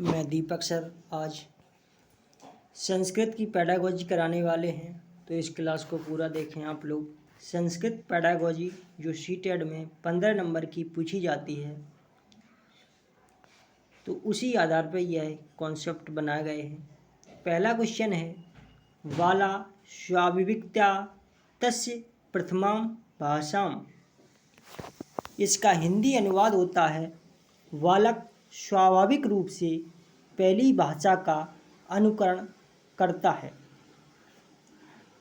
मैं दीपक सर आज संस्कृत की पेडागोजी कराने वाले हैं, तो इस क्लास को पूरा देखें आप लोग। संस्कृत पेडागोजी जो सीटेड में 15 नंबर की पूछी जाती है, तो उसी आधार पर यह कॉन्सेप्ट बनाए गए हैं। पहला क्वेश्चन है, वाला स्वाभाविकता तस्य प्रथमाम भाषाम। इसका हिंदी अनुवाद होता है, बालक स्वाभाविक रूप से पहली भाषा का अनुकरण करता है।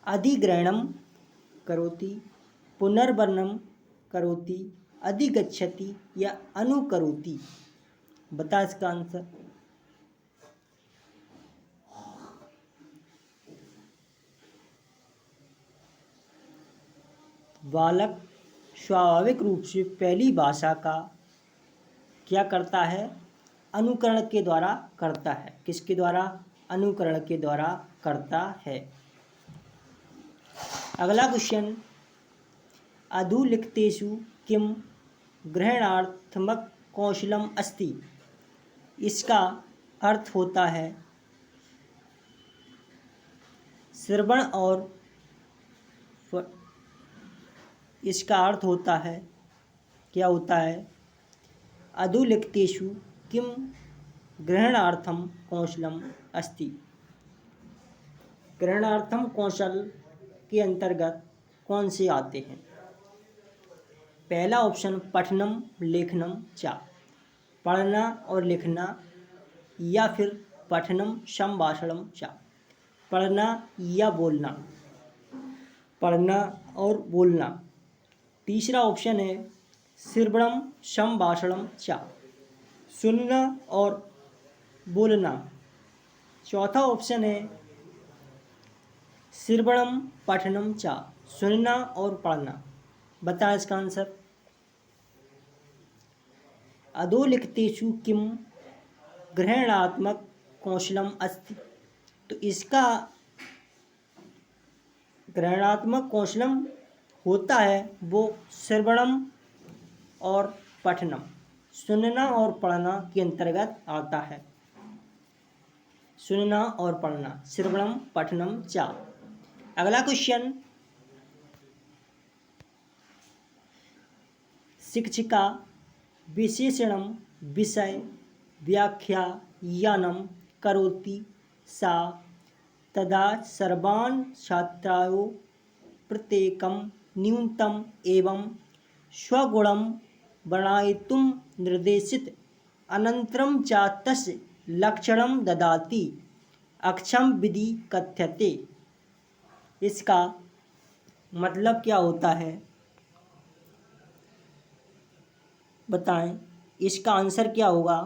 अधिग्रहणम करोति, पुनर्वर्णम करोति, अधिगच्छति या अनुकरोति। बता इसका आंसर। बालक स्वाभाविक रूप से पहली भाषा का क्या करता है? अनुकरण के द्वारा करता है। किसके द्वारा? अनुकरण के द्वारा करता है। अगला क्वेश्चन, अधुलिखितेषु किम ग्रहणात्मक कौशलम अस्ति। इसका अर्थ होता है श्रवण और इसका अर्थ होता है, क्या होता है? अधुलिखितेषु किम ग्रहणार्थम कौशलम अस्ति। ग्रहणार्थम कौशल के अंतर्गत कौन से आते हैं? पहला ऑप्शन पठनम लेखनम च, पढ़ना और लिखना, या फिर पठनम संभाषणम च, पढ़ना या बोलना, पढ़ना और बोलना। तीसरा ऑप्शन है श्रवणम संभाषणम च, सुनना और बोलना। चौथा ऑप्शन है श्रवणम पठनम च, सुनना और पढ़ना। बता इसका आंसर। अधोलिखितेषु किम ग्रहणात्मक कौशलम अस्ति। तो इसका ग्रहणात्मक कौशलम होता है वो श्रवणम और पठनम, सुनना और पढ़ना के अंतर्गत आता है। सुनना और पढ़ना, श्रवणम पठनम च। अगला क्वेश्चन, शिक्षिका विशेषणम विषय व्याख्यानम करोति सा तदा सर्वान् छात्रान् प्रत्येकं न्यूनतम एवं स्वगुणं वर्णयितुं निर्देशित अनन्तरं च तस्य लक्षणं ददाति अक्षम विधि कथ्यते। इसका मतलब क्या होता है बताएं। इसका आंसर क्या होगा?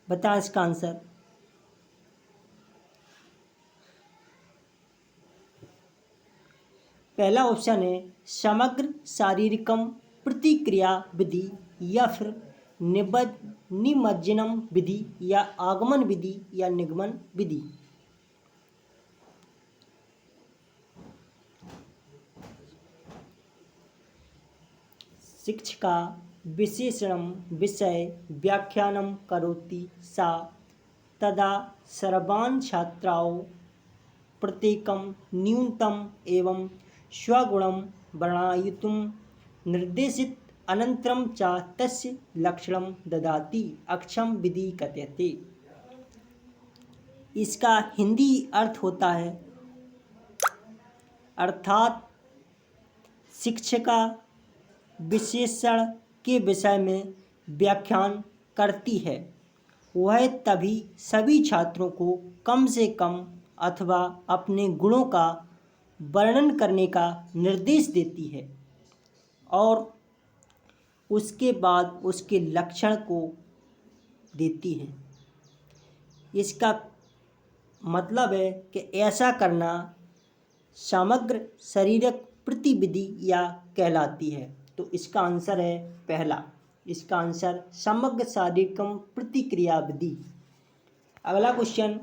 बता इसका आंसर। पहला ऑप्शन है समग्र शारीरिकम प्रतिक्रिया विधि, या फिर निमज्जनम विधि, या आगमन विधि, या निगमन विधि। शिक्षिका विशेषणम विषय व्याख्यानम करोति सा तदा सर्वान् छात्रान् प्रत्येकं न्यूनतम एवं स्वगुणं वर्णयितुं निर्देशित अनन्तरं च तस्य लक्षणं ददाति अक्षम विधि कथ्यते। इसका हिंदी अर्थ होता है, अर्थात शिक्षिका विशेषण के विषय में व्याख्यान करती है, वह तभी सभी छात्रों को कम से कम अथवा अपने गुणों का वर्णन करने का निर्देश देती है और उसके बाद उसके लक्षण को देती है। इसका मतलब है कि ऐसा करना समग्र शारीरिक प्रतिविधि या कहलाती है। तो इसका आंसर है पहला। इसका आंसर समग्र शारीरिकम प्रतिक्रिया विधि। अगला क्वेश्चन,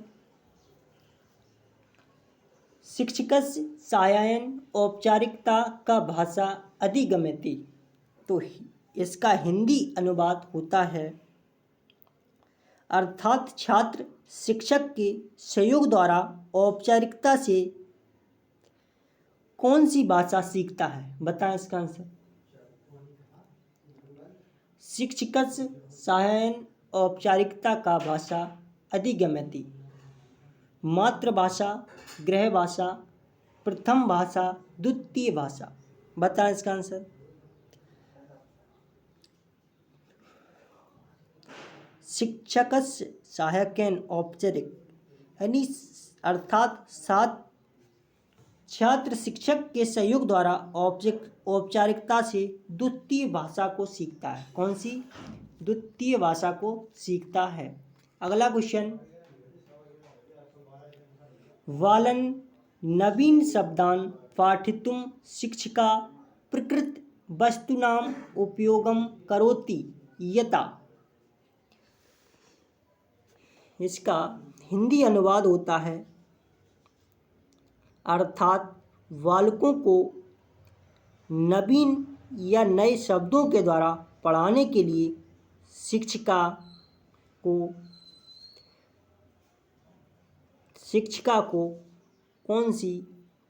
शिक्षकस्य साहाय्येन औपचारिकता का भाषा अधिगम्यते। तो इसका हिंदी अनुवाद होता है अर्थात छात्र शिक्षक के सहयोग द्वारा औपचारिकता से कौन सी भाषा सीखता है? बताएं इसका आंसर। शिक्षकस्य सहायन औपचारिकता का भाषा अधिगम्यति। मातृभाषा, गृह भाषा, प्रथम भाषा, द्वितीय भाषा। बताएं इसका आंसर। शिक्षकस्य सहायकेन औपचारिक यानी अर्थात छात्र शिक्षक के सहयोग द्वारा औपचारिकता से द्वितीय भाषा को सीखता है। कौन सी? द्वितीय भाषा को सीखता है। अगला क्वेश्चन, वालन नवीन शब्दान पाठितुं शिक्षिका प्रकृत वस्तूनाम उपयोगम करोति यथा। इसका हिंदी अनुवाद होता है अर्थात बालकों को नवीन या नए शब्दों के द्वारा पढ़ाने के लिए शिक्षिका को कौन सी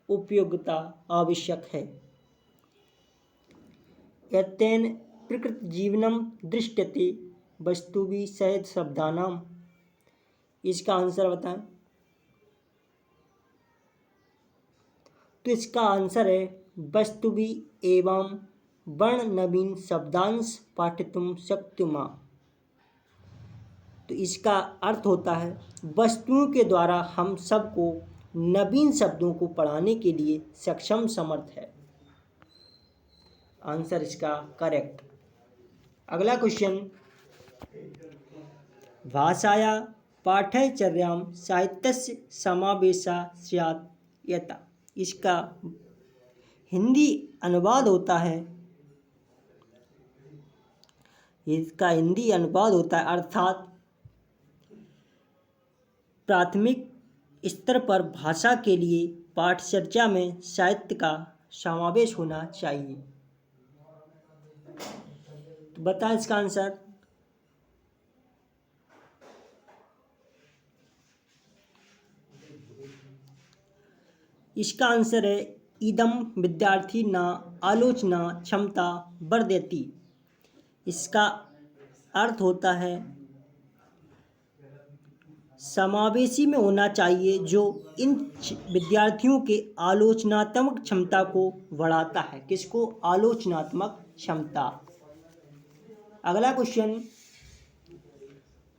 उपयोगिता आवश्यक है? एतेन प्रकृत जीवनम दृश्यते वस्तुभिः सहित शब्दानाम। इसका आंसर बताएं। तो इसका आंसर है वस्तुभिः एवं वर्ण नवीन शब्दांश पाठितुं शक्नुमा। तो इसका अर्थ होता है वस्तुओं के द्वारा हम सबको नवीन शब्दों को पढ़ाने के लिए सक्षम समर्थ है। आंसर इसका करेक्ट। अगला क्वेश्चन, भाषाया पाठ्यचर्यां साहित्यस्य समावेशः स्यात् यथा। इसका हिंदी अनुवाद होता है अर्थात प्राथमिक स्तर पर भाषा के लिए पाठ्यचर्या में साहित्य का समावेश होना चाहिए। तो बताएं इसका आंसर। इसका आंसर है इदम विद्यार्थी न आलोचना क्षमता वर्धयति। इसका अर्थ होता है समावेशी में होना चाहिए जो इन विद्यार्थियों के आलोचनात्मक क्षमता को बढ़ाता है। किसको? आलोचनात्मक क्षमता। अगला क्वेश्चन,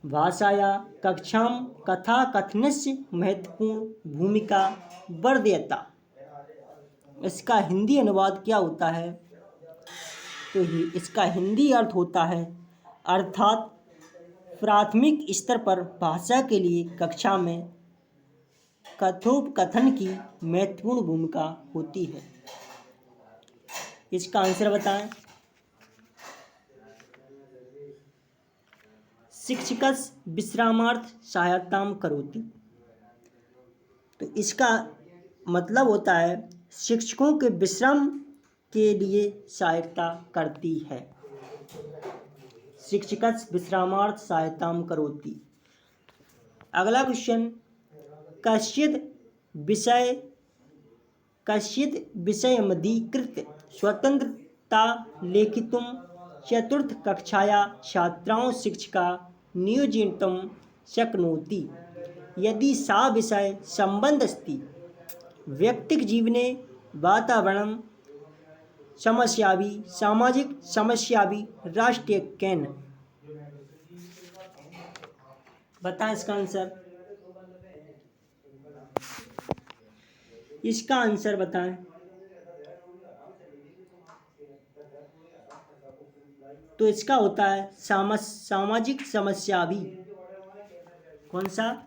भाषाया कक्षां कथाकथनस्य महत्वपूर्ण भूमिका वर्धयता। इसका हिंदी अनुवाद क्या होता है? तो इसका हिंदी अर्थ होता है अर्थात प्राथमिक स्तर पर भाषा के लिए कक्षा में कथोपकथन की महत्वपूर्ण भूमिका होती है। इसका आंसर बताएं। शिक्षकस्य विश्रामार्थ सहायतां करोति। तो इसका मतलब होता है शिक्षकों के विश्राम के लिए सहायता करती है। शिक्षकस्य विश्रामार्थ सहायतां करोति। अगला क्वेश्चन, कश्चित् विषयमधिकृत्य स्वतंत्रता लेखितुं चतुर्थ कक्षाया छात्रान् शिक्षिका नियोजयितुं शक्नोति यदि सा विषय संबंध अस्ति। व्यक्तिजीवने वातावरणं समस्याभिः सामाजिक समस्याभिः राष्ट्रीयकेन। बताएं इसका आंसर। इसका आंसर बताएं। तो इसका होता है सामाजिक समस्या भी। कौन सा?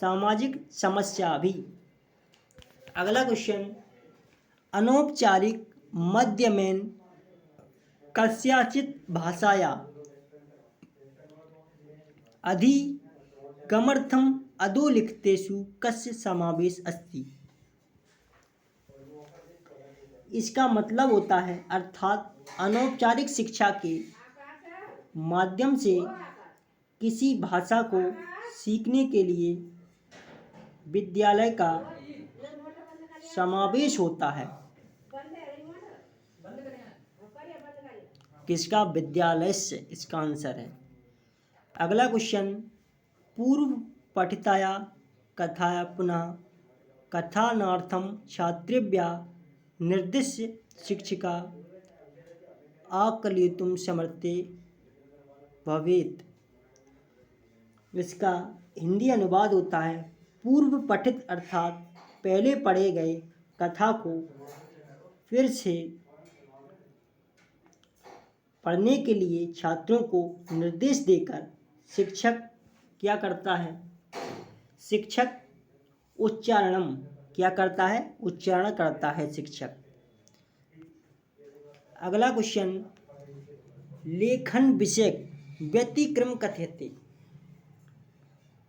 सामाजिक समस्या भी। अगला क्वेश्चन, अनौपचारिक माध्यमेन कस्याचित् भाषाया अधिगमर्थम् अधोलिखितेषु कस्य समावेश अस्ति। इसका मतलब होता है अर्थात अनौपचारिक शिक्षा के माध्यम से किसी भाषा को सीखने के लिए विद्यालय का समावेश होता है। किसका? विद्यालय से, इसका आंसर है। अगला क्वेश्चन, पूर्व पठिताया कथाया पुनः कथनार्थम छात्रेभ्य निर्दिश्य शिक्षिका आकलयितुं समर्थे भवेत्। इसका हिंदी अनुवाद होता है पूर्व पठित अर्थात पहले पढ़े गए कथा को फिर से पढ़ने के लिए छात्रों को निर्देश देकर शिक्षक क्या करता है? शिक्षक उच्चारणम क्या करता है? उच्चारण करता है शिक्षक। अगला क्वेश्चन, लेखन विषय व्यतिक्रम कथ्यते।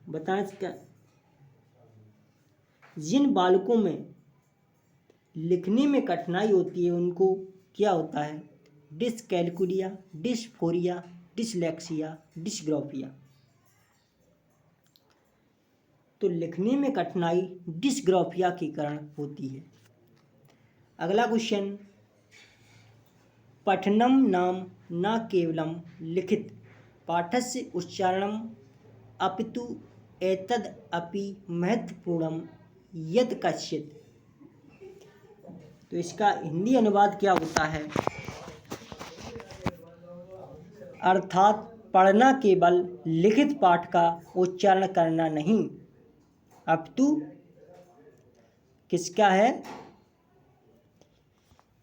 बताएं इसका। जिन बालकों में लिखने में कठिनाई होती है उनको क्या होता है? Dyscalculia, dysphoria, dyslexia, dysgraphia. तो लिखने में कठिनाई डिसग्राफिया के कारण होती है। अगला क्वेश्चन, पठनम नाम न केवलम लिखित पाठस्य उच्चारणम अपितु एतद् अपि महत्वपूर्णम यत् कश्चित्। तो इसका हिंदी अनुवाद क्या होता है? अर्थात पढ़ना केवल लिखित पाठ का उच्चारण करना नहीं, अपितु किसका है?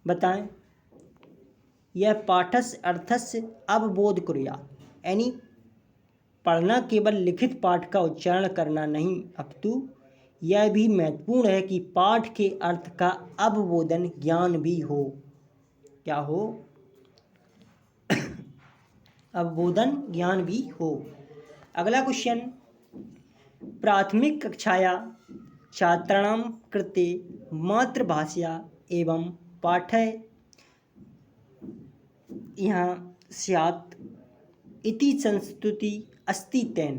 बताएं। यह पाठस्य अर्थस्य अवबोध कुर्यात्, यानी पढ़ना केवल लिखित पाठ का उच्चारण करना नहीं, अपितु यह भी महत्वपूर्ण है कि पाठ के अर्थ का अवबोधन ज्ञान भी हो। क्या हो? अवबोधन ज्ञान भी हो। अगला क्वेश्चन, प्राथमिक कक्षाया छात्राणां कृते मातृभाषया एवं पाठय यहाँ स्यात् इति संस्तुति अस्ति तेन।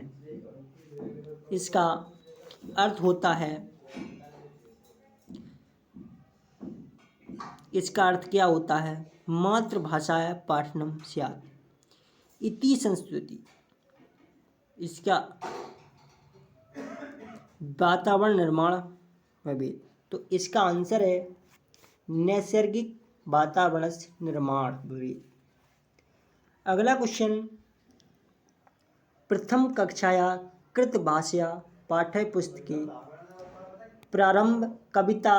इसका अर्थ होता है, इसका अर्थ क्या होता है? मातृभाषाया पाठनम स्यात् इति संस्तुति। इसका वातावरण निर्माण भवेत्। तो इसका आंसर है नैसर्गिक वातावरण निर्माण भवेत्। अगला क्वेश्चन, प्रथम कक्षाया कृत भाषया पाठ्यपुस्तके प्रारंभ कविता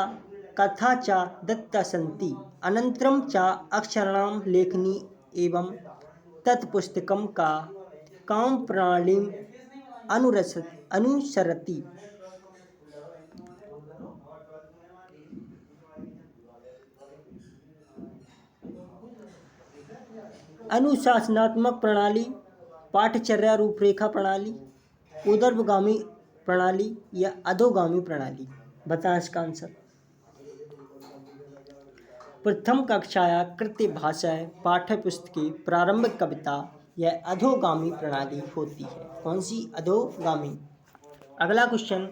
कथा च दत्ता सन्ति, अनन्तरं च अक्षराणां लेखनी एवं तत्पुस्तकं कां प्रणालीम् अनुसरति। अनुशासनात्मक प्रणाली, पाठचर्या रूपरेखा प्रणाली, ऊर्ध्वगामी प्रणाली या अधोगामी प्रणाली। बताएं इसका आंसर। प्रथम कक्षाया कृत्य भाषाएं पाठ्यपुस्तके प्रारंभिक कविता यह अधोगामी प्रणाली होती है। कौन सी? अधोगामी। अगला क्वेश्चन,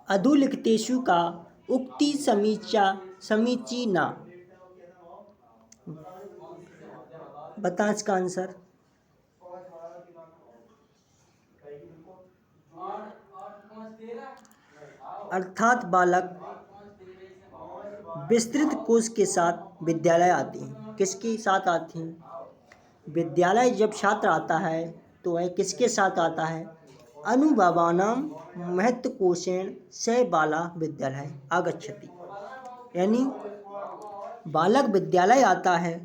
अधोलिखितेषु का उक्ति समीचीना। बताएं इसका आंसर। अर्थात बालक विस्तृत कोश के साथ विद्यालय आते हैं। किसके साथ आते हैं? विद्यालय जब छात्र आता है तो वह किसके साथ आता है? अनुभवानां महत्वकोशेन स बाला विद्यालय आगच्छति। यानी बालक विद्यालय आता है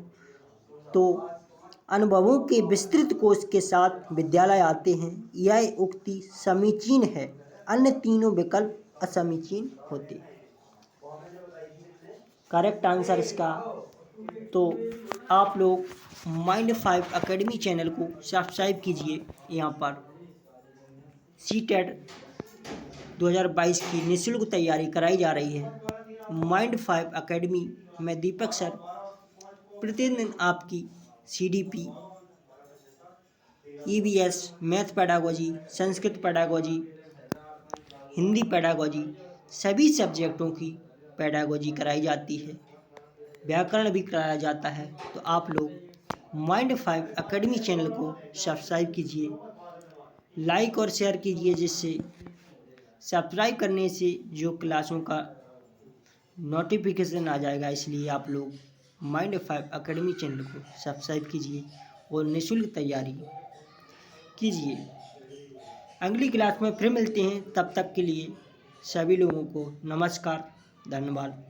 तो अनुभवों के विस्तृत कोश के साथ विद्यालय आते हैं। यह उक्ति समीचीन है, अन्य तीनों विकल्प असमीचीन होते। करेक्ट आंसर इसका। तो आप लोग माइंड5 एकेडमी चैनल को सब्सक्राइब कीजिए। यहाँ पर CTET 2022 की निःशुल्क तैयारी कराई जा रही है। माइंड 5 एकेडमी में दीपक सर प्रतिदिन आपकी CDP, EVS, math pedagogy, Sanskrit pedagogy, Hindi pedagogy सभी सब्जेक्टों की पेडागोजी कराई जाती है, व्याकरण भी कराया जाता है। तो आप लोग माइंड 5 एकेडमी चैनल को सब्सक्राइब कीजिए, लाइक और शेयर कीजिए, जिससे सब्सक्राइब करने से जो क्लासों का नोटिफिकेशन आ जाएगा। इसलिए आप लोग माइंड 5 एकेडमी चैनल को सब्सक्राइब कीजिए और निःशुल्क तैयारी कीजिए। अगली क्लास में फिर मिलते हैं, तब तक के लिए सभी लोगों को नमस्कार, धन्यवाद।